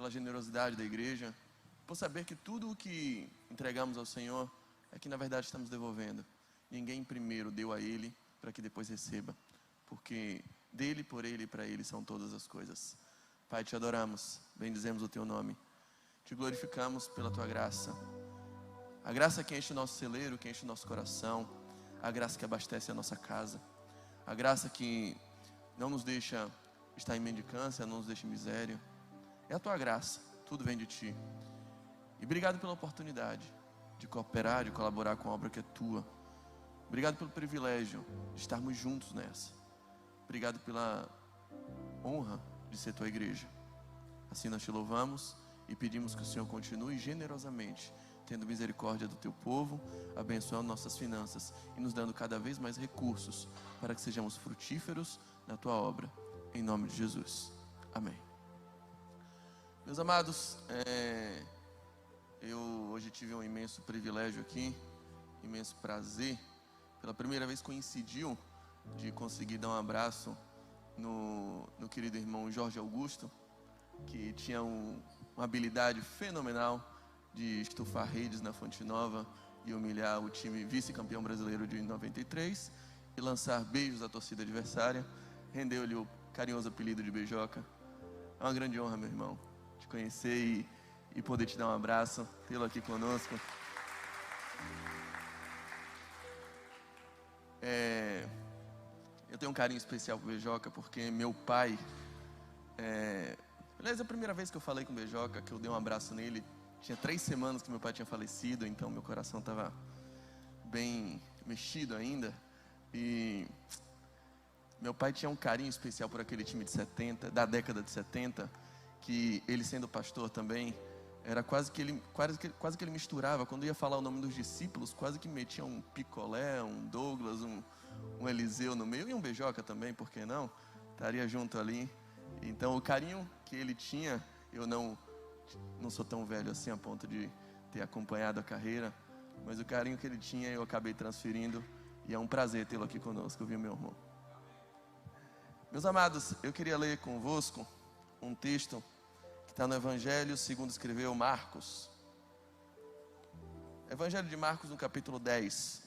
pela generosidade da igreja, por saber que tudo o que entregamos ao Senhor é que na verdade estamos devolvendo. Ninguém primeiro deu a Ele para que depois receba, porque dele, por Ele e para Ele são todas as coisas. Pai, te adoramos, bendizemos o Teu nome, te glorificamos pela Tua graça, a graça que enche o nosso celeiro, que enche o nosso coração, a graça que abastece a nossa casa, a graça que não nos deixa estar em mendicância, não nos deixa em miséria. É a Tua graça, tudo vem de Ti. E obrigado pela oportunidade de cooperar, de colaborar com a obra que é Tua. Obrigado pelo privilégio de estarmos juntos nessa. Obrigado pela honra de ser Tua igreja. Assim nós te louvamos e pedimos que o Senhor continue generosamente tendo misericórdia do Teu povo, abençoando nossas finanças e nos dando cada vez mais recursos para que sejamos frutíferos na Tua obra. Em nome de Jesus. Amém. Meus amados, eu hoje tive um imenso privilégio aqui, imenso prazer. Pela primeira vez coincidiu de conseguir dar um abraço no querido irmão Jorge Augusto, que tinha uma habilidade fenomenal de estufar redes na Fonte Nova e humilhar o time vice-campeão brasileiro de 93 e lançar beijos à torcida adversária. Rendeu-lhe o carinhoso apelido de Beijoca. É uma grande honra, meu irmão, te conhecer e poder te dar um abraço, tê-lo aqui conosco. Eu tenho um carinho especial com o Beijoca porque meu pai, aliás, a primeira vez que eu falei com o Beijoca, que eu dei um abraço nele, tinha 3 semanas que meu pai tinha falecido, então meu coração estava bem mexido ainda. E meu pai tinha um carinho especial por aquele time de 70, da década de 70, que ele sendo pastor também, era quase que ele misturava, quando ia falar o nome dos discípulos, quase que metia um Picolé, um Douglas, um Eliseu no meio, e um Beijoca também, por que não? Estaria junto ali. Então o carinho que ele tinha, eu não sou tão velho assim a ponto de ter acompanhado a carreira, mas o carinho que ele tinha eu acabei transferindo, e é um prazer tê-lo aqui conosco, viu, meu irmão? Meus amados, eu queria ler convosco um texto que está no Evangelho segundo escreveu Marcos. Evangelho de Marcos, no capítulo 10.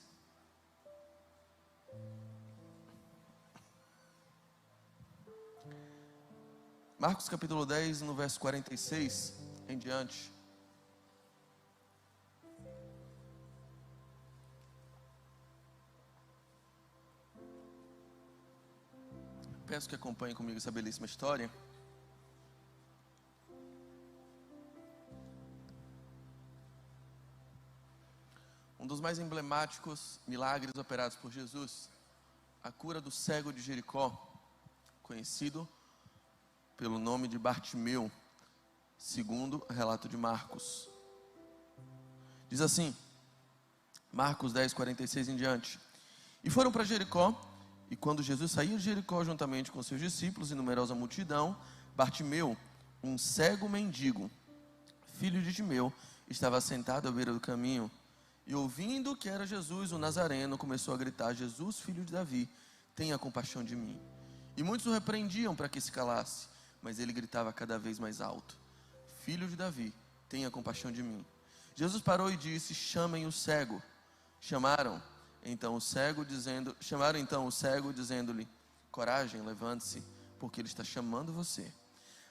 Marcos capítulo 10, no verso 46 em diante. Peço que acompanhem comigo essa belíssima história. Um dos mais emblemáticos milagres operados por Jesus, a cura do cego de Jericó, conhecido pelo nome de Bartimeu, segundo o relato de Marcos. Diz assim, Marcos 10, 46 em diante. E foram para Jericó, e quando Jesus saía de Jericó juntamente com seus discípulos e numerosa multidão, Bartimeu, um cego mendigo, filho de Timeu, estava sentado à beira do caminho, e ouvindo que era Jesus, o Nazareno, começou a gritar, Jesus, filho de Davi, tenha compaixão de mim. E muitos o repreendiam para que se calasse, mas ele gritava cada vez mais alto, filho de Davi, tenha compaixão de mim. Jesus parou e disse, chamem o cego. Chamaram então o cego, dizendo-lhe, coragem, levante-se, porque ele está chamando você.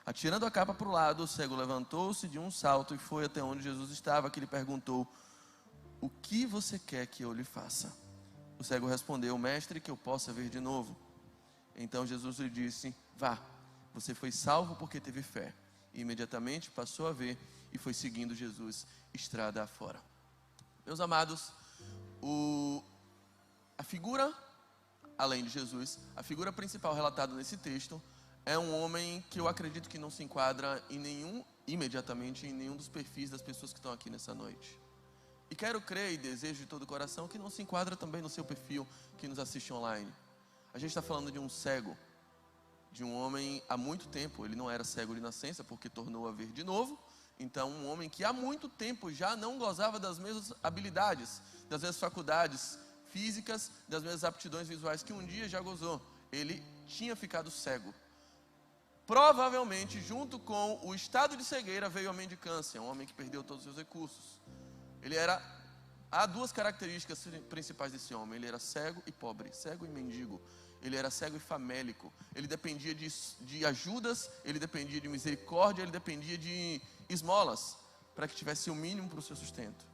Atirando a capa para o lado, o cego levantou-se de um salto e foi até onde Jesus estava, que lhe perguntou, o que você quer que eu lhe faça? O cego respondeu, mestre, que eu possa ver de novo. Então Jesus lhe disse, vá, você foi salvo porque teve fé. E imediatamente passou a ver e foi seguindo Jesus estrada afora. Meus amados, a figura, além de Jesus, a figura principal relatada nesse texto é um homem que eu acredito que não se enquadra imediatamente em nenhum dos perfis das pessoas que estão aqui nessa noite. E quero crer e desejo de todo o coração que não se enquadra também no seu perfil que nos assiste online. A gente está falando de um cego, de um homem há muito tempo, ele não era cego de nascença porque tornou a ver de novo. Então um homem que há muito tempo já não gozava das mesmas habilidades, das mesmas faculdades físicas, das mesmas aptidões visuais que um dia já gozou. Ele tinha ficado cego. provavelmente, junto com o estado de cegueira, veio a mendicância, um homem que perdeu todos os seus recursos. Há duas características principais desse homem: ele era cego e pobre, cego e mendigo. Ele era cego e famélico. Ele dependia de ajudas, ele dependia de misericórdia, ele dependia de esmolas, para que tivesse o mínimo para o seu sustento.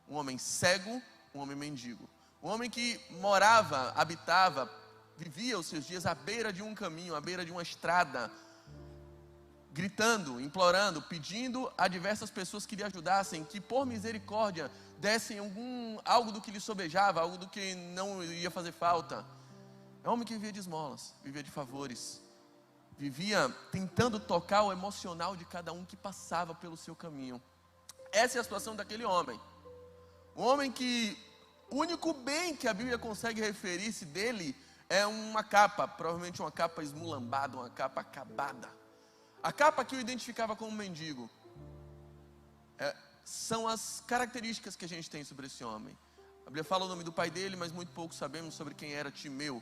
Um homem cego, um homem mendigo. Um homem que morava, habitava, vivia os seus dias à beira de um caminho, à beira de uma estrada, gritando, implorando, pedindo a diversas pessoas que lhe ajudassem, que por misericórdia dessem algo do que lhe sobejava, algo do que não ia fazer falta. É um homem que vivia de esmolas, vivia de favores, vivia tentando tocar o emocional de cada um que passava pelo seu caminho. Essa é a situação daquele homem. Um homem que o único bem que a Bíblia consegue referir-se dele é uma capa, provavelmente uma capa esmulambada, uma capa acabada. A capa que o identificava como mendigo. São as características que a gente tem sobre esse homem. A Bíblia fala o nome do pai dele, mas muito pouco sabemos sobre quem era Timeu.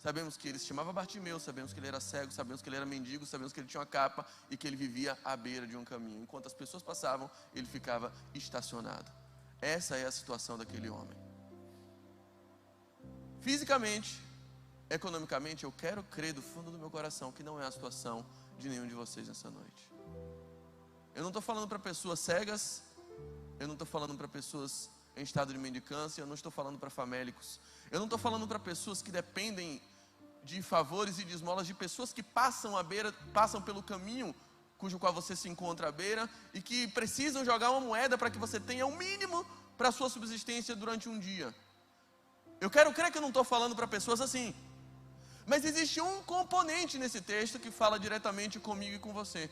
Sabemos que ele se chamava Bartimeu, sabemos que ele era cego, sabemos que ele era mendigo, sabemos que ele tinha uma capa e que ele vivia à beira de um caminho. Enquanto as pessoas passavam, ele ficava estacionado. Essa é a situação daquele homem. Fisicamente, economicamente, eu quero crer do fundo do meu coração que não é a situação de nenhum de vocês nessa noite. Eu não estou falando para pessoas cegas, eu não estou falando para pessoas em estado de mendicância, eu não estou falando para famélicos, eu não estou falando para pessoas que dependem de favores e de esmolas de pessoas que passam pelo caminho cujo qual você se encontra à beira e que precisam jogar uma moeda para que você tenha o mínimo para a sua subsistência durante um dia. Eu quero crer que eu não estou falando para pessoas assim. Mas existe um componente nesse texto que fala diretamente comigo e com você.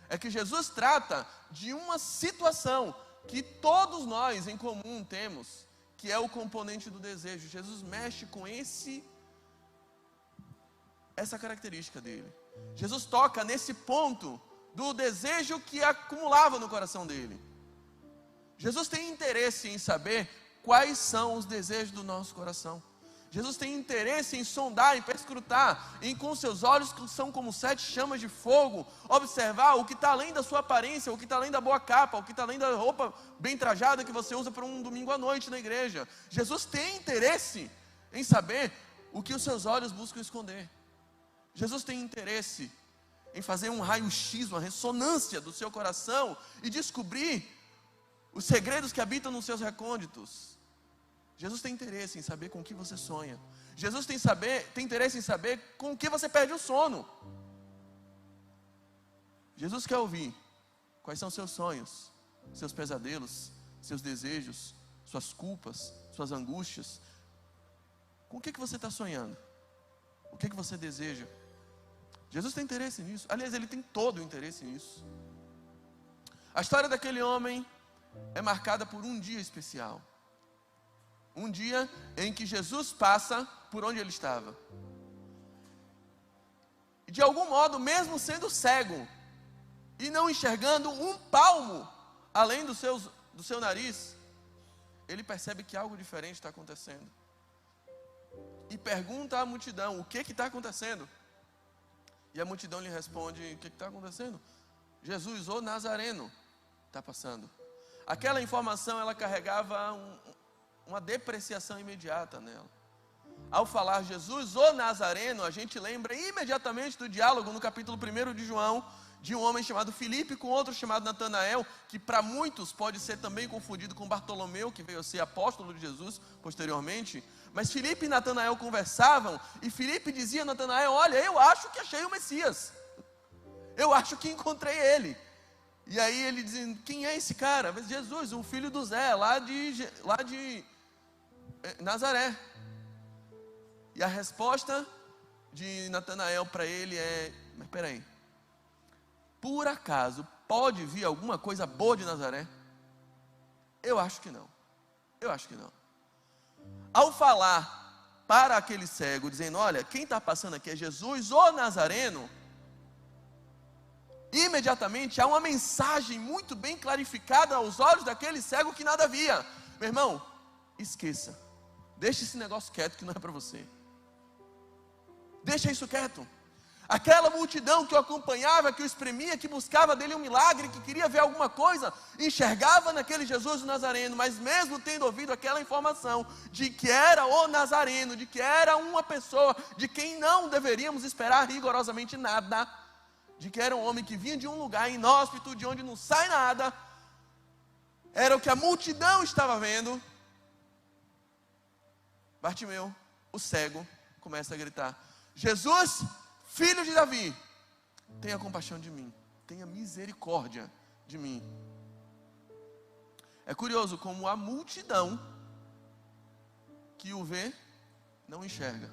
É que Jesus trata de uma situação que todos nós em comum temos, que é o componente do desejo. Jesus mexe com essa característica dele. Jesus toca nesse ponto do desejo que acumulava no coração dele. Jesus tem interesse em saber quais são os desejos do nosso coração. Jesus tem interesse em sondar, em perscrutar, em com seus olhos que são como 7 chamas de fogo, observar o que está além da sua aparência, o que está além da boa capa, o que está além da roupa bem trajada que você usa para um domingo à noite na igreja. Jesus tem interesse em saber o que os seus olhos buscam esconder. Jesus tem interesse em fazer um raio-x, uma ressonância do seu coração e descobrir os segredos que habitam nos seus recônditos. Jesus tem interesse em saber com o que você sonha. Jesus tem interesse em saber com o que você perde o sono. Jesus quer ouvir quais são seus sonhos, seus pesadelos, seus desejos, suas culpas, suas angústias. Com o que você está sonhando? O que você deseja? Jesus tem interesse nisso. Aliás, ele tem todo o interesse nisso. A história daquele homem é marcada por um dia especial. Um dia em que Jesus passa por onde ele estava. E de algum modo, mesmo sendo cego e não enxergando um palmo além do seu nariz, ele percebe que algo diferente está acontecendo. E pergunta à multidão: o que está acontecendo? E a multidão lhe responde: o que está acontecendo? Jesus, o Nazareno, está passando. Aquela informação, ela carregava uma depreciação imediata nela. Ao falar Jesus, o Nazareno, a gente lembra imediatamente do diálogo no capítulo 1 de João, de um homem chamado Filipe com outro chamado Natanael, que para muitos pode ser também confundido com Bartolomeu, que veio a ser apóstolo de Jesus posteriormente. Mas Filipe e Natanael conversavam, e Filipe dizia a Natanael: olha, eu acho que achei o Messias, eu acho que encontrei ele. E aí ele diz: quem é esse cara? Jesus, o filho do Zé, lá de Nazaré. E a resposta de Natanael para ele é: mas peraí, por acaso pode vir alguma coisa boa de Nazaré? Eu acho que não. Eu acho que não. Ao falar para aquele cego, dizendo: olha, quem está passando aqui é Jesus, o Nazareno, imediatamente há uma mensagem muito bem clarificada aos olhos daquele cego que nada via. Meu irmão, esqueça. Deixa esse negócio quieto que não é para você. Deixa isso quieto. Aquela multidão que o acompanhava, que o espremia, que buscava dele um milagre, que queria ver alguma coisa, enxergava naquele Jesus o Nazareno, mas mesmo tendo ouvido aquela informação de que era o Nazareno, de que era uma pessoa de quem não deveríamos esperar rigorosamente nada, de que era um homem que vinha de um lugar inóspito, de onde não sai nada, era o que a multidão estava vendo. Bartimeu, o cego, começa a gritar: Jesus, filho de Davi, tenha compaixão de mim, tenha misericórdia de mim. É curioso como a multidão que o vê, não enxerga.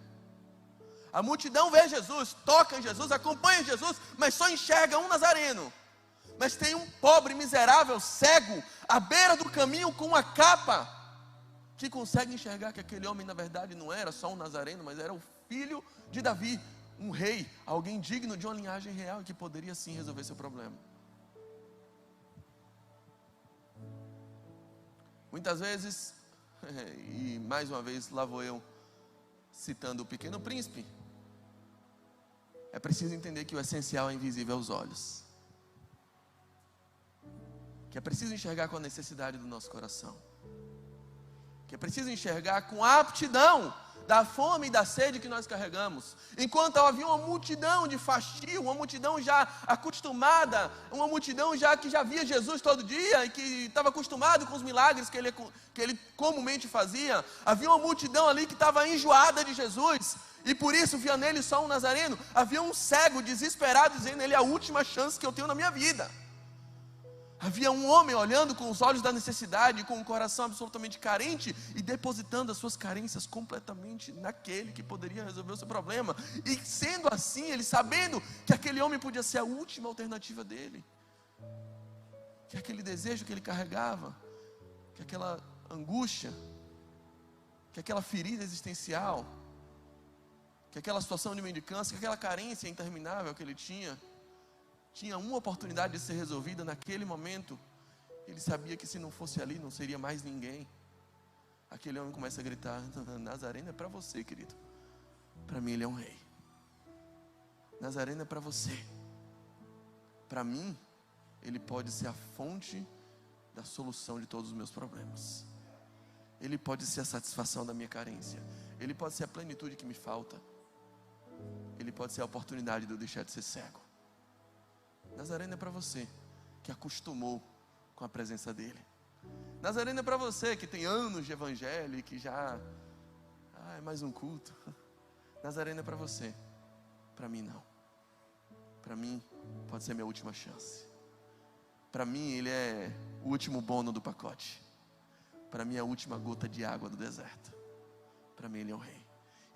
A multidão vê Jesus, toca em Jesus, acompanha Jesus, mas só enxerga um nazareno. Mas tem um pobre, miserável, cego, à beira do caminho com uma capa, que consegue enxergar que aquele homem na verdade não era só um nazareno, mas era o filho de Davi, um rei, alguém digno de uma linhagem real, que poderia sim resolver seu problema. Muitas vezes, e mais uma vez lá vou eu citando o Pequeno Príncipe, é preciso entender que o essencial é invisível aos olhos, que é preciso enxergar com a necessidade do nosso coração, que é preciso enxergar com a aptidão da fome e da sede que nós carregamos. Enquanto havia uma multidão de fastio, uma multidão já acostumada, uma multidão já que já via Jesus todo dia e que estava acostumado com os milagres que ele comumente fazia, havia uma multidão ali que estava enjoada de Jesus, e por isso via nele só um nazareno. Havia um cego desesperado dizendo: ele é a última chance que eu tenho na minha vida. Havia um homem olhando com os olhos da necessidade, com um coração absolutamente carente e depositando as suas carências completamente naquele que poderia resolver o seu problema. E sendo assim, ele sabendo que aquele homem podia ser a última alternativa dele, que aquele desejo que ele carregava, que aquela angústia, que aquela ferida existencial, que aquela situação de mendicância, que aquela carência interminável que ele tinha uma oportunidade de ser resolvida naquele momento. Ele sabia que se não fosse ali, não seria mais ninguém. Aquele homem começa a gritar: Nazareno é para você, querido. Para mim ele é um rei. Nazareno é para você. Para mim, ele pode ser a fonte da solução de todos os meus problemas. Ele pode ser a satisfação da minha carência. Ele pode ser a plenitude que me falta. Ele pode ser a oportunidade de eu deixar de ser cego. Nazareno é para você que acostumou com a presença dele. Nazareno é para você que tem anos de evangelho e que já é mais um culto. Nazareno é para você. Para mim não. Para mim pode ser minha última chance. Para mim ele é o último bônus do pacote. Para mim é a última gota de água do deserto. Para mim ele é o rei.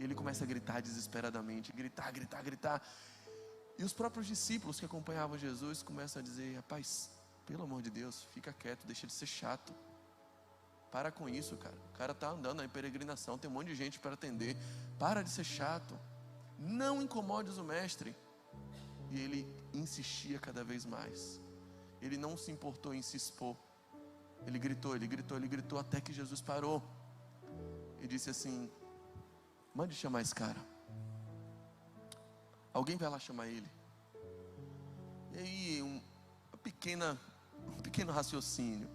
E ele começa a gritar desesperadamente, gritar. E os próprios discípulos que acompanhavam Jesus começam a dizer: rapaz, pelo amor de Deus, fica quieto, deixa de ser chato. Para com isso, cara. O cara está andando em peregrinação, tem um monte de gente para atender. Para de ser chato. Não incomodes o mestre. E ele insistia cada vez mais. Ele não se importou em se expor. Ele gritou, até que Jesus parou. E disse assim: mande chamar esse cara. Alguém vai lá chamar ele. E aí, um pequeno raciocínio.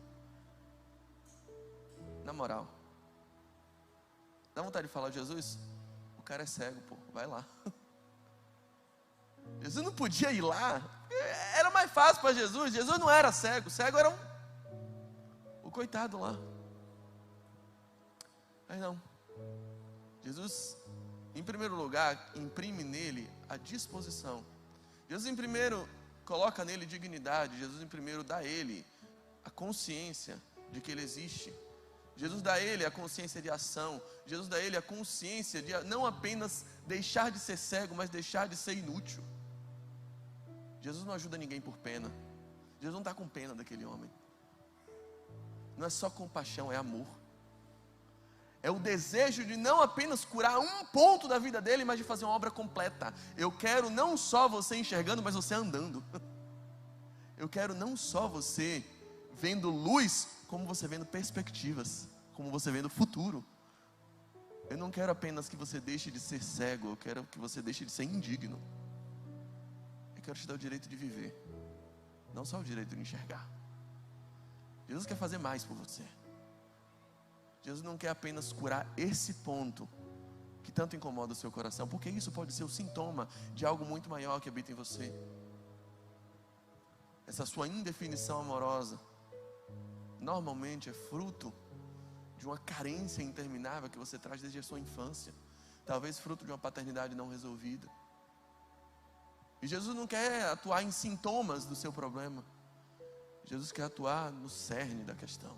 Na moral, dá vontade de falar: Jesus, o cara é cego, pô, vai lá. Jesus não podia ir lá. Era mais fácil para Jesus. Jesus não era cego. O cego era o coitado lá. Mas não. Jesus, em primeiro lugar, imprime nele a disposição. Jesus em primeiro coloca nele dignidade. Jesus em primeiro dá a ele a consciência de que ele existe. Jesus dá a ele a consciência de ação. Jesus dá a ele a consciência de não apenas deixar de ser cego, mas deixar de ser inútil. Jesus não ajuda ninguém por pena. Jesus não está com pena daquele homem. Não é só compaixão, é amor. É o desejo de não apenas curar um ponto da vida dele, mas de fazer uma obra completa. Eu quero não só você enxergando, mas você andando. Eu quero não só você vendo luz, como você vendo perspectivas, como você vendo futuro. Eu não quero apenas que você deixe de ser cego, eu quero que você deixe de ser indigno. eu quero te dar o direito de viver, não só o direito de enxergar. Jesus quer fazer mais por você. Jesus não quer apenas curar esse ponto que tanto incomoda o seu coração, porque isso pode ser o sintoma de algo muito maior que habita em você. Essa sua indefinição amorosa normalmente é fruto de uma carência interminável que você traz desde a sua infância, talvez fruto de uma paternidade não resolvida. E Jesus não quer atuar em sintomas do seu problema. Jesus quer atuar no cerne da questão.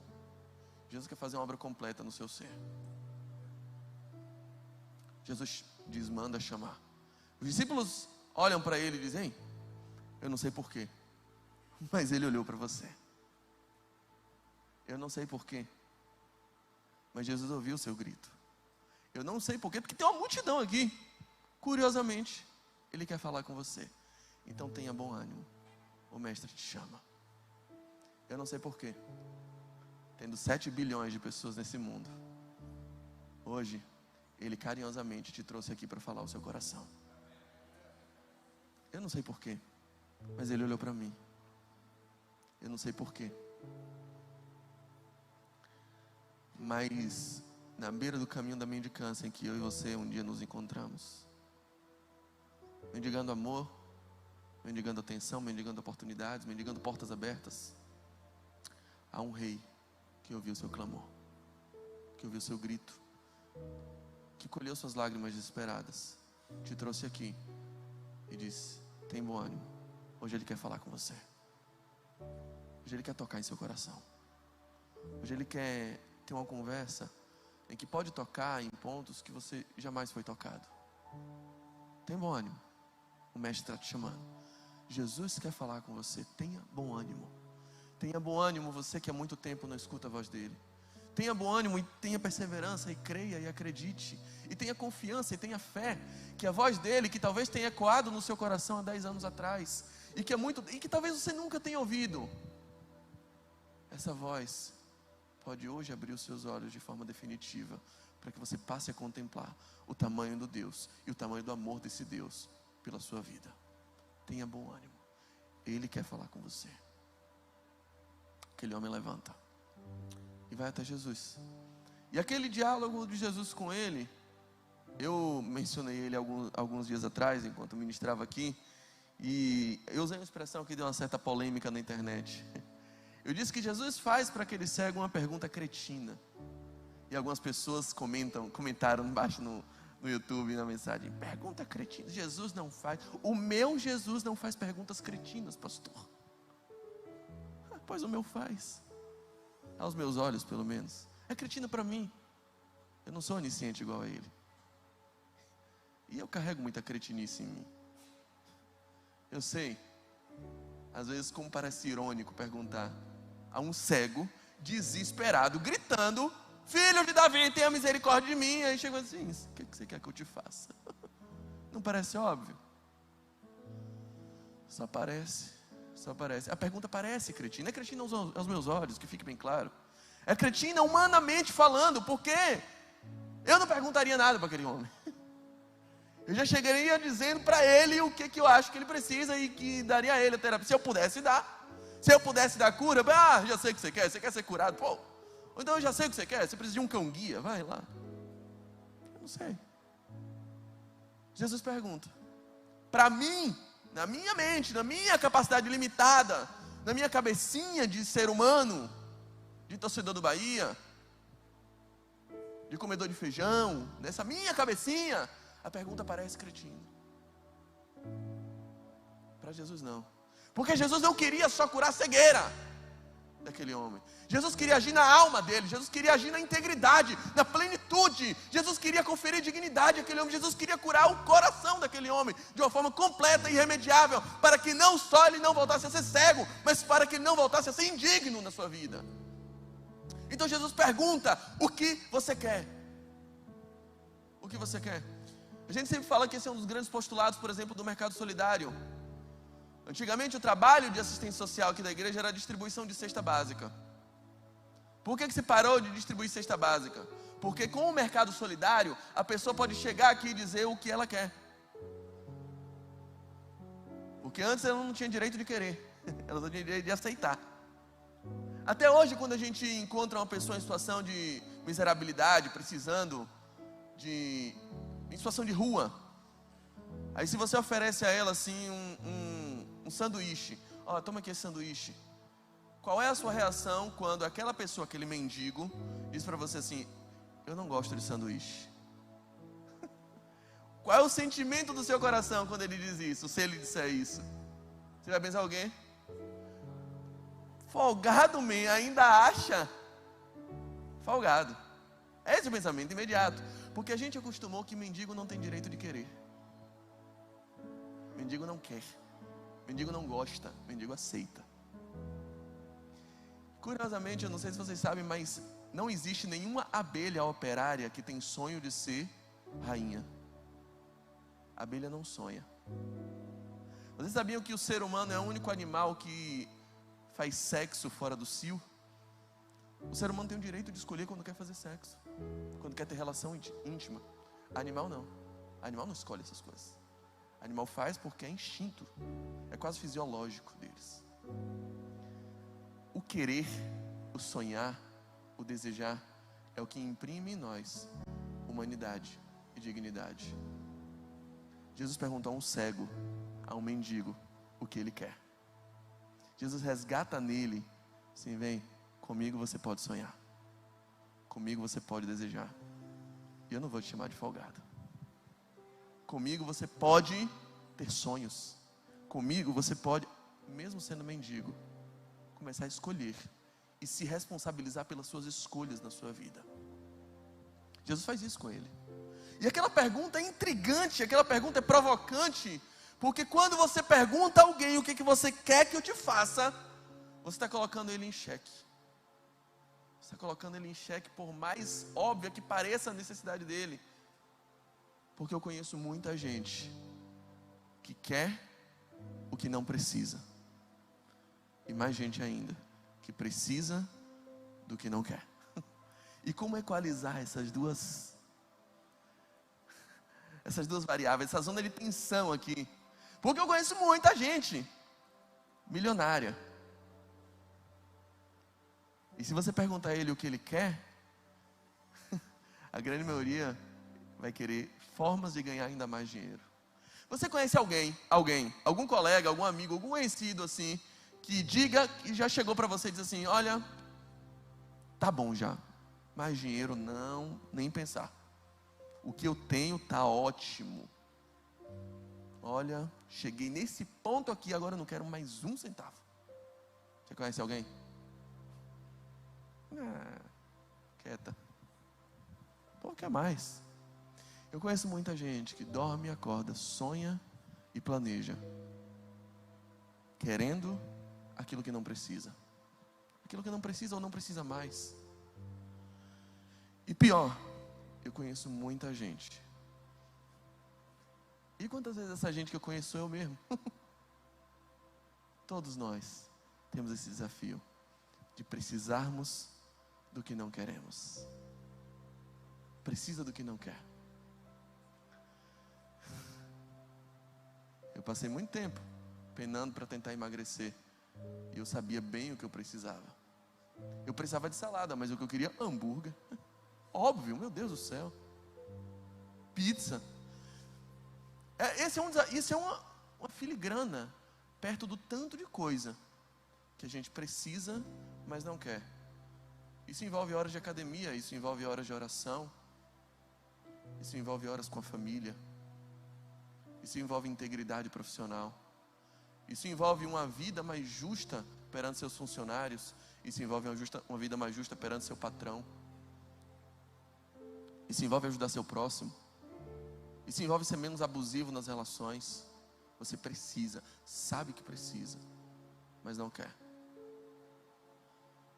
Jesus quer fazer uma obra completa no seu ser. Jesus diz, manda chamar. Os discípulos olham para ele e dizem, eu não sei porquê, mas ele olhou para você. Eu não sei porquê, mas Jesus ouviu o seu grito. Eu não sei porquê, porque tem uma multidão aqui. Curiosamente, ele quer falar com você. Então tenha bom ânimo, o mestre te chama. Eu não sei porquê, tendo 7 bilhões de pessoas nesse mundo, hoje ele carinhosamente te trouxe aqui para falar o seu coração. Eu não sei porquê, mas ele olhou para mim. Eu não sei porquê, mas na beira do caminho da mendicância em que eu e você um dia nos encontramos, mendigando amor, mendigando atenção, mendigando oportunidades, mendigando portas abertas, há um rei que ouviu o seu clamor, que ouviu o seu grito, que colheu suas lágrimas desesperadas, te trouxe aqui e disse, tem bom ânimo, hoje ele quer falar com você. Hoje ele quer tocar em seu coração. Hoje ele quer ter uma conversa em que pode tocar em pontos que você jamais foi tocado. Tem bom ânimo, o mestre está te chamando. Jesus quer falar com você, tenha bom ânimo. Tenha bom ânimo, você que há muito tempo não escuta a voz dele. Tenha bom ânimo e tenha perseverança e creia e acredite. E tenha confiança e tenha fé que a voz dele, que talvez tenha ecoado no seu coração há 10 anos atrás, e que talvez você nunca tenha ouvido, essa voz pode hoje abrir os seus olhos de forma definitiva, para que você passe a contemplar o tamanho do Deus e o tamanho do amor desse Deus pela sua vida. Tenha bom ânimo, ele quer falar com você. Aquele homem levanta e vai até Jesus. E aquele diálogo de Jesus com ele, eu mencionei ele alguns dias atrás, enquanto ministrava aqui, e eu usei uma expressão que deu uma certa polêmica na internet. Eu disse que Jesus faz para aquele cego uma pergunta cretina. E algumas pessoas comentaram embaixo no YouTube, na mensagem, pergunta cretina, Jesus não faz. O meu Jesus não faz perguntas cretinas, pastor. Pois o meu faz, aos meus olhos pelo menos. É cretina para mim. Eu não sou onisciente igual a ele. E eu carrego muita cretinice em mim. Eu sei, às vezes como parece irônico perguntar a um cego, desesperado, gritando, filho de Davi, tenha misericórdia de mim. Aí chegou assim, o que você quer que eu te faça? Não parece óbvio? Só parece. A pergunta parece cretina. É cretina aos meus olhos, que fique bem claro. É cretina humanamente falando, porque eu não perguntaria nada para aquele homem. Eu já chegaria dizendo para ele o que eu acho que ele precisa e que daria a ele a terapia. Se eu pudesse dar cura, já sei o que você quer ser curado, pô. Ou então eu já sei o que você quer, você precisa de um cão guia, vai lá. Eu não sei. Jesus pergunta, para mim, na minha mente, na minha capacidade limitada, na minha cabecinha de ser humano, de torcedor do Bahia, de comedor de feijão, nessa minha cabecinha, a pergunta parece cretina. Para Jesus não, porque Jesus não queria só curar a cegueira daquele homem. Jesus queria agir na alma dele, Jesus queria agir na integridade, na plenitude. Jesus queria conferir dignidade àquele homem. Jesus queria curar o coração daquele homem de uma forma completa e irremediável, para que não só ele não voltasse a ser cego, mas para que ele não voltasse a ser indigno na sua vida. Então Jesus pergunta, o que você quer? O que você quer? A gente sempre fala que esse é um dos grandes postulados, por exemplo, do mercado solidário. Antigamente o trabalho de assistência social aqui da igreja era a distribuição de cesta básica. Por que se parou de distribuir cesta básica? Porque com o mercado solidário, a pessoa pode chegar aqui e dizer o que ela quer. Porque antes ela não tinha direito de querer, ela só tinha direito de aceitar. Até hoje, quando a gente encontra uma pessoa em situação de miserabilidade, precisando em situação de rua, aí se você oferece a ela assim um sanduíche, ó, toma aqui esse sanduíche. Qual é a sua reação quando aquela pessoa, aquele mendigo, diz para você assim: eu não gosto de sanduíche? Qual é o sentimento do seu coração quando ele diz isso? Se ele disser isso, você vai pensar alguém? Folgado, man, ainda acha? Folgado. É esse o pensamento imediato. Porque a gente acostumou que mendigo não tem direito de querer. Mendigo não quer. Mendigo não gosta. Mendigo aceita. Curiosamente, eu não sei se vocês sabem, mas não existe nenhuma abelha operária que tem sonho de ser rainha. A abelha não sonha. Vocês sabiam que o ser humano é o único animal que faz sexo fora do cio? O ser humano tem o direito de escolher quando quer fazer sexo, quando quer ter relação íntima. Animal não. Animal não escolhe essas coisas. Animal faz porque é instinto. É quase fisiológico deles. O querer, o sonhar, o desejar é o que imprime em nós humanidade e dignidade. Jesus perguntou a um cego, a um mendigo, o que ele quer. Jesus resgata nele, assim, vem, comigo você pode sonhar, comigo você pode desejar, e eu não vou te chamar de folgado. Comigo você pode ter sonhos, comigo você pode, mesmo sendo mendigo, começar a escolher e se responsabilizar pelas suas escolhas na sua vida. Jesus faz isso com ele. E aquela pergunta é intrigante, aquela pergunta é provocante, porque quando você pergunta a alguém o que você quer que eu te faça, você está colocando ele em xeque. Você está colocando ele em xeque, por mais óbvia que pareça a necessidade dele. Porque eu conheço muita gente que quer o que não precisa. E mais gente ainda, que precisa do que não quer. E como equalizar essas duas variáveis, essa zona de tensão aqui? Porque eu conheço muita gente milionária, e se você perguntar a ele o que ele quer, a grande maioria vai querer formas de ganhar ainda mais dinheiro. Você conhece algum colega, algum amigo, algum conhecido assim, que diga, que já chegou para você e diz assim: olha, tá bom já, mais dinheiro não, nem pensar. O que eu tenho tá ótimo. Olha, cheguei nesse ponto aqui, agora eu não quero mais um centavo. Você conhece alguém? Quieta. Pô, quer mais? Eu conheço muita gente que dorme, acorda, sonha e planeja, querendo aquilo que não precisa. Aquilo que não precisa ou não precisa mais. E pior, eu conheço muita gente. E quantas vezes essa gente que eu conheço eu mesmo? Todos nós temos esse desafio de precisarmos do que não queremos. Precisa do que não quer. Eu passei muito tempo penando para tentar emagrecer, e eu sabia bem o que eu precisava. Eu precisava de salada, mas o que eu queria, hambúrguer. Óbvio, meu Deus do céu. Pizza. Isso é uma filigrana perto do tanto de coisa que a gente precisa, mas não quer. Isso envolve horas de academia, isso envolve horas de oração, isso envolve horas com a família, isso envolve integridade profissional, isso envolve uma vida mais justa perante seus funcionários, isso envolve uma vida mais justa perante seu patrão, isso envolve ajudar seu próximo, isso envolve ser menos abusivo nas relações. Você precisa, sabe que precisa, mas não quer.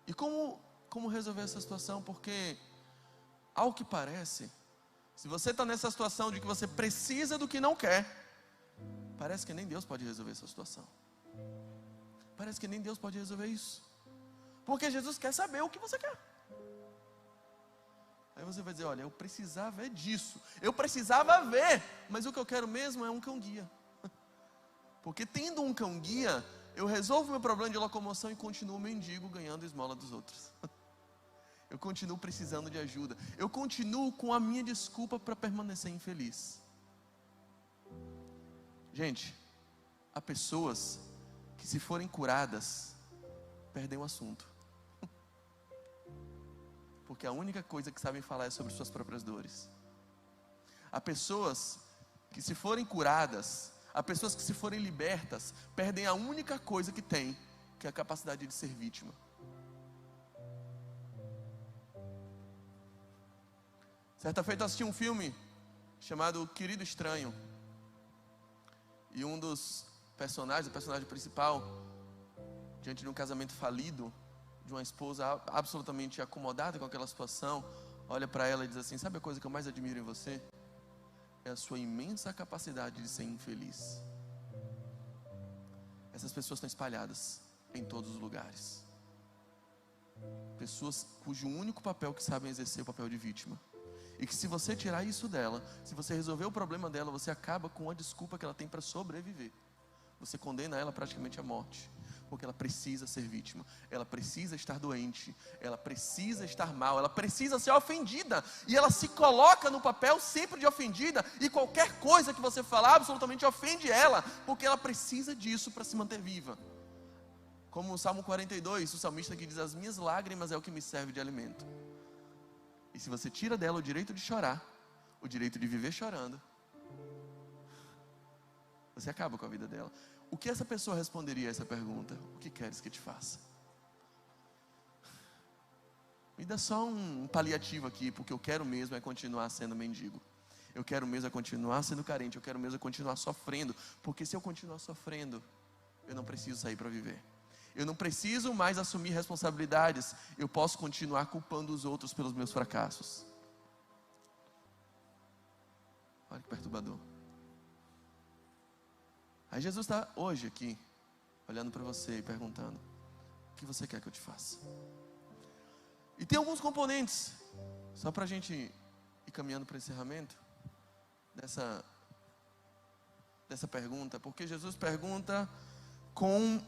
E como resolver essa situação? Porque, ao que parece, se você está nessa situação de que você precisa do que não quer, parece que nem Deus pode resolver essa situação. Parece que nem Deus pode resolver isso. Porque Jesus quer saber o que você quer. Aí você vai dizer: olha, eu precisava disso, eu precisava ver, mas o que eu quero mesmo é um cão guia. Porque tendo um cão-guia, eu resolvo meu problema de locomoção e continuo mendigo ganhando esmola dos outros. Eu continuo precisando de ajuda. Eu continuo com a minha desculpa para permanecer infeliz. Gente, há pessoas que, se forem curadas, perdem o assunto. Porque a única coisa que sabem falar é sobre suas próprias dores. Há pessoas que, se forem curadas, há pessoas que, se forem libertas, perdem a única coisa que têm, que é a capacidade de ser vítima. Certa feita eu assisti um filme chamado Querido Estranho. E um dos personagens, o personagem principal, diante de um casamento falido, de uma esposa absolutamente acomodada com aquela situação, olha para ela e diz assim: sabe a coisa que eu mais admiro em você? É a sua imensa capacidade de ser infeliz. Essas pessoas estão espalhadas em todos os lugares. Pessoas cujo único papel que sabem exercer é o papel de vítima. E que, se você tirar isso dela, se você resolver o problema dela, você acaba com a desculpa que ela tem para sobreviver. Você condena ela praticamente à morte. Porque ela precisa ser vítima, ela precisa estar doente, ela precisa estar mal, ela precisa ser ofendida. E ela se coloca no papel sempre de ofendida. E qualquer coisa que você falar absolutamente ofende ela, porque ela precisa disso para se manter viva. Como o Salmo 42, o salmista que diz: as minhas lágrimas é o que me serve de alimento. E se você tira dela o direito de chorar, o direito de viver chorando, você acaba com a vida dela. O que essa pessoa responderia a essa pergunta? O que queres que te faça? Me dá só um paliativo aqui, porque eu quero mesmo é continuar sendo mendigo. Eu quero mesmo é continuar sendo carente. Eu quero mesmo é continuar sofrendo. Porque se eu continuar sofrendo, eu não preciso sair para viver. Eu não preciso mais assumir responsabilidades. Eu posso continuar culpando os outros pelos meus fracassos. Olha que perturbador. Aí Jesus está hoje aqui, olhando para você e perguntando: o que você quer que eu te faça? E tem alguns componentes, só para a gente ir caminhando para o encerramento dessa pergunta. Porque Jesus pergunta com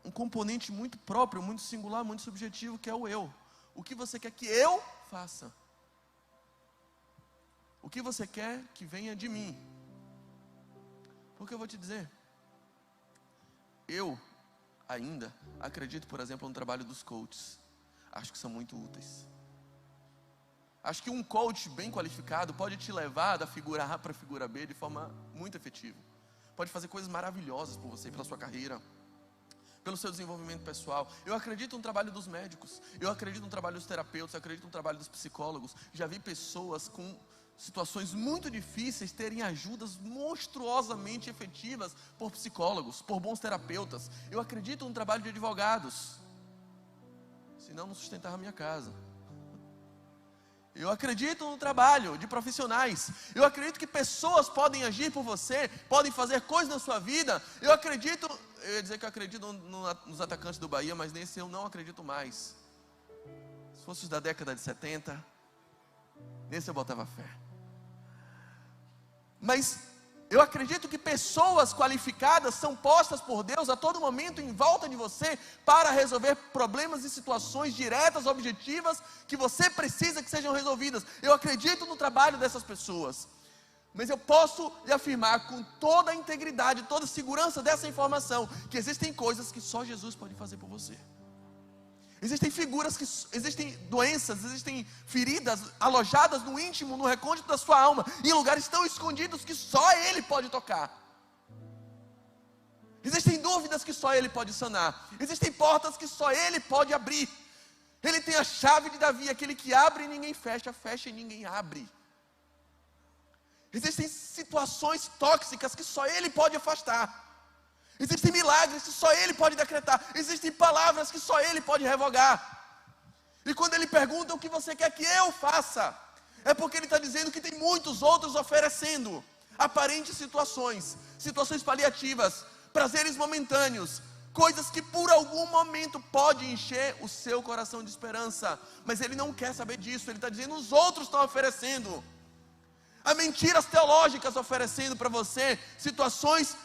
um componente muito próprio, muito singular, muito subjetivo, que é o eu. O que você quer que eu faça? O que você quer que venha de mim? Porque eu vou te dizer, eu ainda acredito, por exemplo, no trabalho dos coaches. Acho que são muito úteis. Acho que um coach bem qualificado pode te levar da figura A para a figura B de forma muito efetiva. Pode fazer coisas maravilhosas por você, pela sua carreira, pelo seu desenvolvimento pessoal. Eu acredito no trabalho dos médicos, eu acredito no trabalho dos terapeutas, eu acredito no trabalho dos psicólogos. Já vi pessoas com situações muito difíceis terem ajudas monstruosamente efetivas por psicólogos, por bons terapeutas. Eu acredito no trabalho de advogados, senão não sustentava a minha casa. Eu acredito no trabalho de profissionais. Eu acredito que pessoas podem agir por você, podem fazer coisas na sua vida. Eu ia dizer que eu acredito nos atacantes do Bahia, mas nesse eu não acredito mais. Se fosse os da década de 70, nesse eu botava fé. Mas eu acredito que pessoas qualificadas são postas por Deus a todo momento em volta de você para resolver problemas e situações diretas, objetivas, que você precisa que sejam resolvidas. Eu acredito no trabalho dessas pessoas. Mas eu posso lhe afirmar com toda a integridade, toda a segurança dessa informação, que existem coisas que só Jesus pode fazer por você. Existem doenças, existem feridas alojadas no íntimo, no recôndito da sua alma, em lugares tão escondidos que só Ele pode tocar. Existem dúvidas que só Ele pode sanar. Existem portas que só Ele pode abrir. Ele tem a chave de Davi, aquele que abre e ninguém fecha, fecha e ninguém abre. Existem situações tóxicas que só Ele pode afastar. Existem milagres que só Ele pode decretar. Existem palavras que só Ele pode revogar. E quando Ele pergunta o que você quer que eu faça, é porque Ele está dizendo que tem muitos outros oferecendo aparentes situações paliativas, prazeres momentâneos, coisas que por algum momento pode encher o seu coração de esperança. Mas Ele não quer saber disso. Ele está dizendo: os outros estão oferecendo. Há mentiras teológicas oferecendo para você situações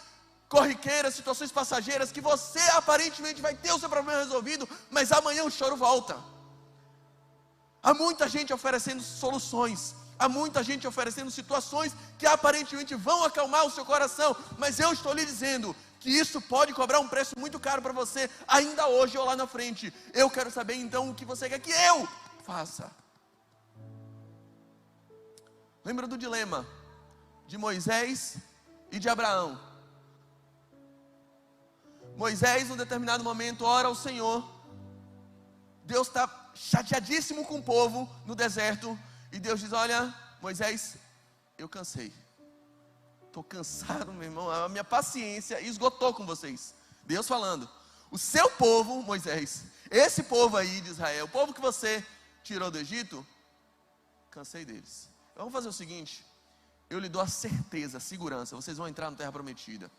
corriqueiras, situações passageiras, que você aparentemente vai ter o seu problema resolvido, mas amanhã o choro volta. Há muita gente oferecendo soluções, há muita gente oferecendo situações que aparentemente vão acalmar o seu coração, mas eu estou lhe dizendo que isso pode cobrar um preço muito caro para você, ainda hoje ou lá na frente. Eu quero saber então o que você quer que eu faça. Lembra do dilema de Moisés e de Abraão? Moisés, num determinado momento, ora ao Senhor. Deus está chateadíssimo com o povo no deserto, e Deus diz: olha, Moisés, eu cansei. Estou cansado, meu irmão, a minha paciência esgotou com vocês. Deus falando: o seu povo, Moisés, esse povo aí de Israel, o povo que você tirou do Egito, cansei deles. Vamos fazer o seguinte: eu lhe dou a certeza, a segurança, vocês vão entrar na terra prometida.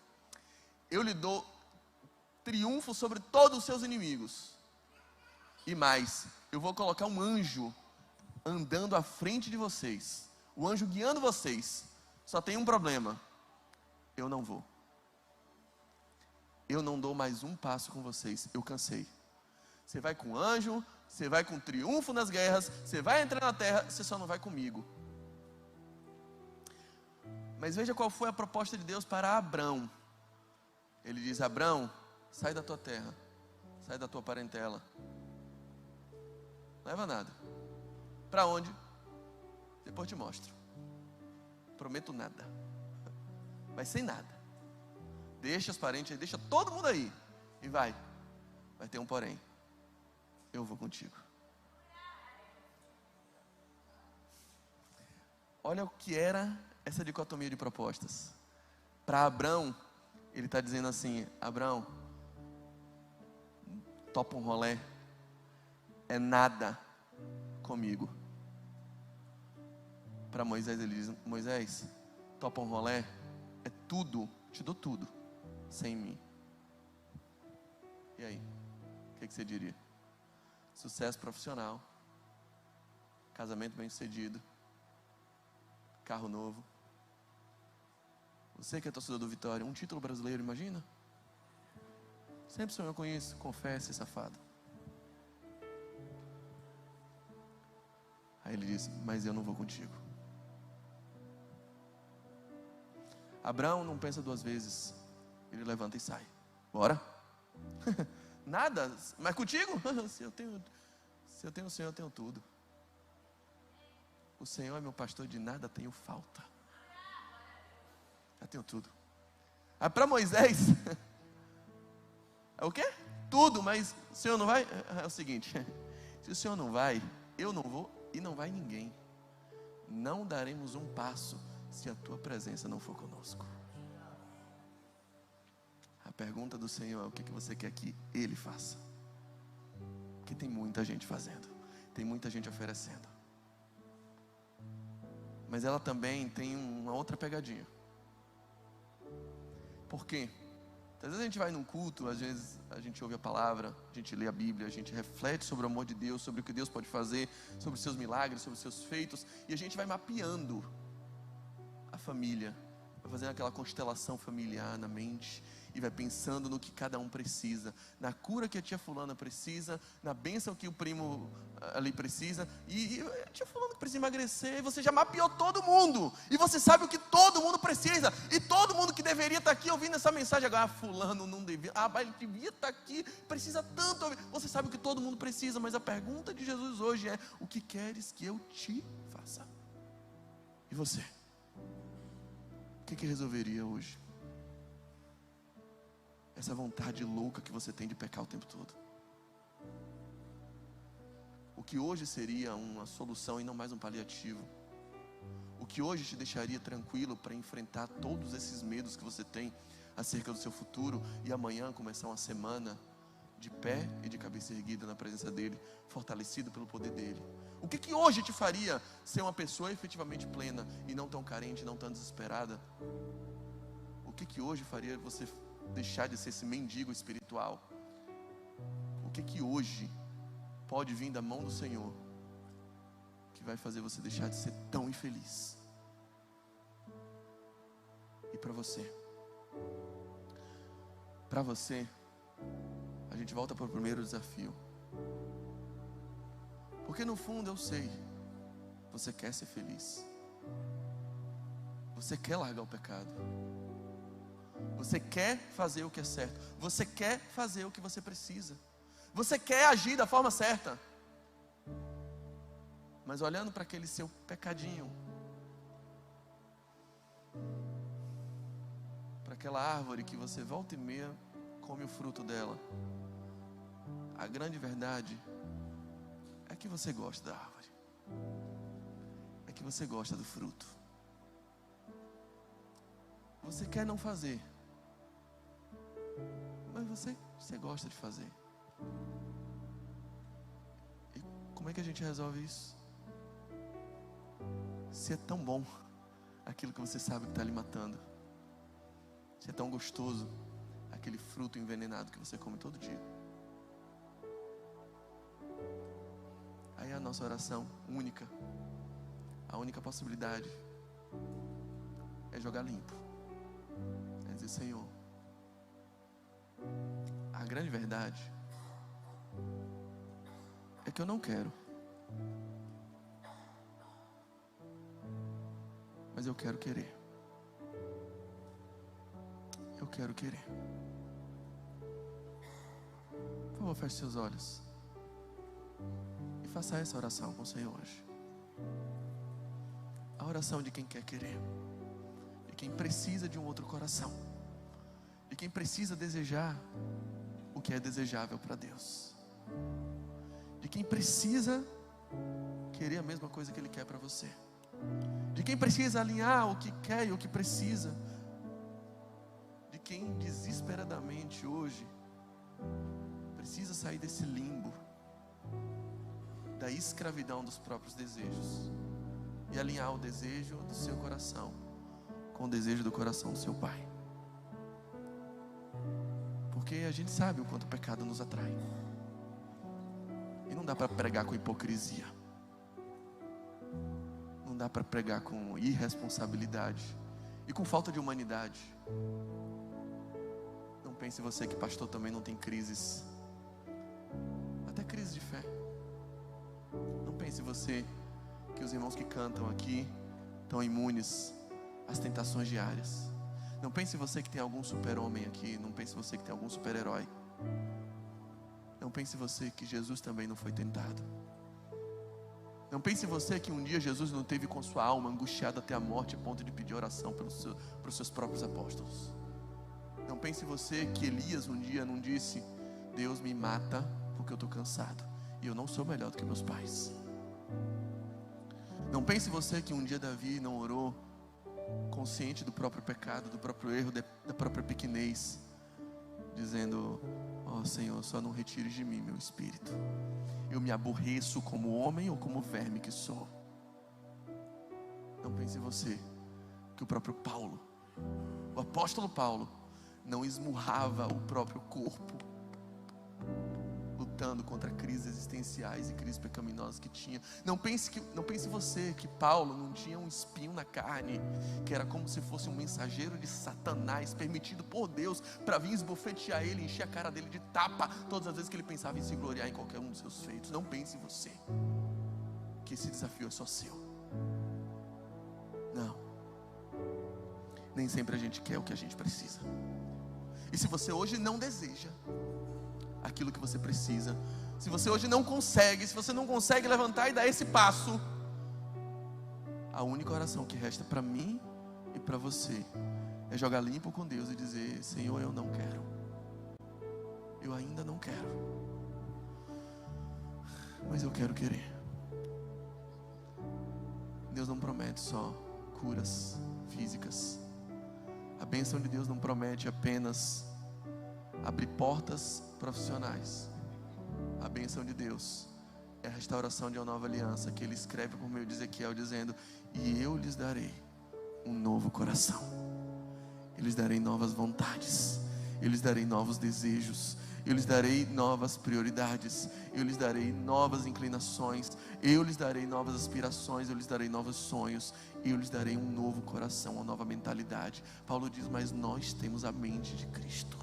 Eu lhe dou triunfo sobre todos os seus inimigos. E mais, eu vou colocar um anjo andando à frente de vocês, o anjo guiando vocês. Só tem um problema: eu não vou. Eu não dou mais um passo com vocês, eu cansei. Você vai com anjo, você vai com triunfo nas guerras, você vai entrar na terra, você só não vai comigo. Mas veja qual foi a proposta de Deus para Abrão. Ele diz: Abrão, sai da tua terra, sai da tua parentela, não leva nada. Para onde? Depois te mostro. Prometo nada. Vai sem nada. Deixa os parentes, deixa todo mundo aí. E vai ter um porém: eu vou contigo. Olha o que era essa dicotomia de propostas. Para Abrão, ele está dizendo assim: Abrão, topa um rolê, é nada comigo. Para Moisés ele diz: Moisés, topa um rolê, é tudo, te dou tudo, sem mim. E aí, o que você diria? Sucesso profissional, casamento bem sucedido, carro novo. Você que é torcedor do Vitória, um título brasileiro, imagina? Sempre sonhou com isso, confesse, safado. Aí ele diz: mas eu não vou contigo. Abraão não pensa duas vezes, ele levanta e sai. Bora? Nada, mas contigo? Se eu tenho o Senhor, eu tenho tudo. O Senhor é meu pastor, de nada tenho falta. Já tenho tudo. Para Moisés, é o quê? Tudo, mas o Senhor não vai? É o seguinte: se o Senhor não vai, eu não vou e não vai ninguém. Não daremos um passo se a tua presença não for conosco. A pergunta do Senhor é: o que você quer que Ele faça? Porque tem muita gente fazendo, tem muita gente oferecendo, mas ela também tem uma outra pegadinha. Por quê? Às vezes a gente vai num culto, às vezes a gente ouve a palavra, a gente lê a Bíblia, a gente reflete sobre o amor de Deus, sobre o que Deus pode fazer, sobre os seus milagres, sobre os seus feitos, e a gente vai mapeando a família, vai fazendo aquela constelação familiar na mente, e vai pensando no que cada um precisa, na cura que a tia fulana precisa, na bênção que o primo ali precisa, e a tia fulana que precisa emagrecer, e você já mapeou todo mundo, e você sabe o que todo mundo precisa, e todo mundo que deveria estar aqui ouvindo essa mensagem agora: fulano não devia, ele devia estar aqui, precisa tanto ouvir. Você sabe o que todo mundo precisa, mas a pergunta de Jesus hoje é: o que queres que eu te faça? E você? O que resolveria hoje essa vontade louca que você tem de pecar o tempo todo? O que hoje seria uma solução e não mais um paliativo? O que hoje te deixaria tranquilo para enfrentar todos esses medos que você tem acerca do seu futuro, e amanhã começar uma semana de pé e de cabeça erguida na presença dEle, fortalecido pelo poder dEle? O que hoje te faria ser uma pessoa efetivamente plena e não tão carente, não tão desesperada? O que hoje faria você deixar de ser esse mendigo espiritual? O que hoje pode vir da mão do Senhor que vai fazer você deixar de ser tão infeliz? e para você. Para você, a gente volta para o primeiro desafio. Porque no fundo eu sei, você quer ser feliz. Você quer largar o pecado. Você quer fazer o que é certo. Você quer fazer o que você precisa. Você quer agir da forma certa. Mas olhando para aquele seu pecadinho, para aquela árvore que você volta e meia come o fruto dela, a grande verdade é que você gosta da árvore, é que você gosta do fruto. Você quer não fazer, mas você gosta de fazer. E como é que a gente resolve isso? Se é tão bom aquilo que você sabe que está lhe matando, se é tão gostoso aquele fruto envenenado que você come todo dia, aí a nossa oração única, a única possibilidade é jogar limpo, é dizer: Senhor, a grande verdade é que eu não quero, mas eu quero querer. Eu quero querer. Por favor, feche seus olhos e faça essa oração com o Senhor hoje. A oração de quem quer querer, de quem precisa de um outro coração, de quem precisa desejar o que é desejável para Deus, de quem precisa querer a mesma coisa que Ele quer para você, de quem precisa alinhar o que quer e o que precisa, de quem desesperadamente hoje precisa sair desse limbo da escravidão dos próprios desejos e alinhar o desejo do seu coração com o desejo do coração do seu Pai. Porque a gente sabe o quanto o pecado nos atrai, e não dá para pregar com hipocrisia, não dá para pregar com irresponsabilidade e com falta de humanidade. Não pense você que pastor também não tem crises, até crise de fé. Não pense você que os irmãos que cantam aqui estão imunes às tentações diárias. Não pense você que tem algum super-homem aqui. Não pense você que tem algum super-herói. Não pense você que Jesus também não foi tentado. Não pense você que um dia Jesus não teve com sua alma angustiada até a morte a ponto de pedir oração para os seus próprios apóstolos. Não pense você que Elias um dia não disse: Deus me mata porque eu estou cansado e eu não sou melhor do que meus pais. Não pense você que um dia Davi não orou consciente do próprio pecado, do próprio erro, da própria pequenez, dizendo: ó Senhor, só não retires de mim meu espírito, eu me aborreço como homem ou como verme que sou. Não pense você que o próprio Paulo, o apóstolo Paulo, não esmurrava o próprio corpo, lutando contra crises existenciais e crises pecaminosas que tinha. Não pense você que Paulo não tinha um espinho na carne, que era como se fosse um mensageiro de Satanás, permitido por Deus para vir esbofetear ele, encher a cara dele de tapa todas as vezes que ele pensava em se gloriar em qualquer um dos seus feitos. Não pense você que esse desafio é só seu. Não. Nem sempre a gente quer o que a gente precisa. E se você hoje não deseja aquilo que você precisa, se você hoje não consegue, se você não consegue levantar e dar esse passo, a única oração que resta para mim e para você é jogar limpo com Deus e dizer: Senhor, eu não quero, eu ainda não quero, mas eu quero querer. Deus não promete só curas físicas. A bênção de Deus não promete apenas abrir portas profissionais. A bênção de Deus é a restauração de uma nova aliança, que Ele escreve por meio de Ezequiel, dizendo: e eu lhes darei um novo coração, eu lhes darei novas vontades, eu lhes darei novos desejos, eu lhes darei novas prioridades, eu lhes darei novas inclinações, eu lhes darei novas aspirações, eu lhes darei novos sonhos, eu lhes darei um novo coração, uma nova mentalidade. Paulo diz: mas nós temos a mente de Cristo.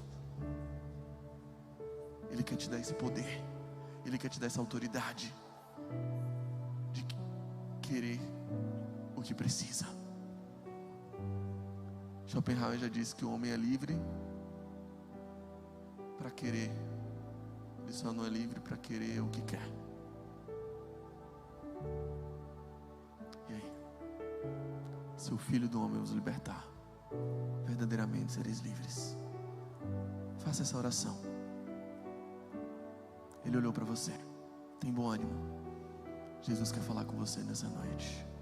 Ele quer te dar esse poder, Ele quer te dar essa autoridade de querer o que precisa. Schopenhauer já disse que o homem é livre para querer, ele só não é livre para querer o que quer. E aí, se o Filho do Homem os libertar, verdadeiramente sereis livres. Faça essa oração. Ele olhou para você. Tem bom ânimo. Jesus quer falar com você nessa noite.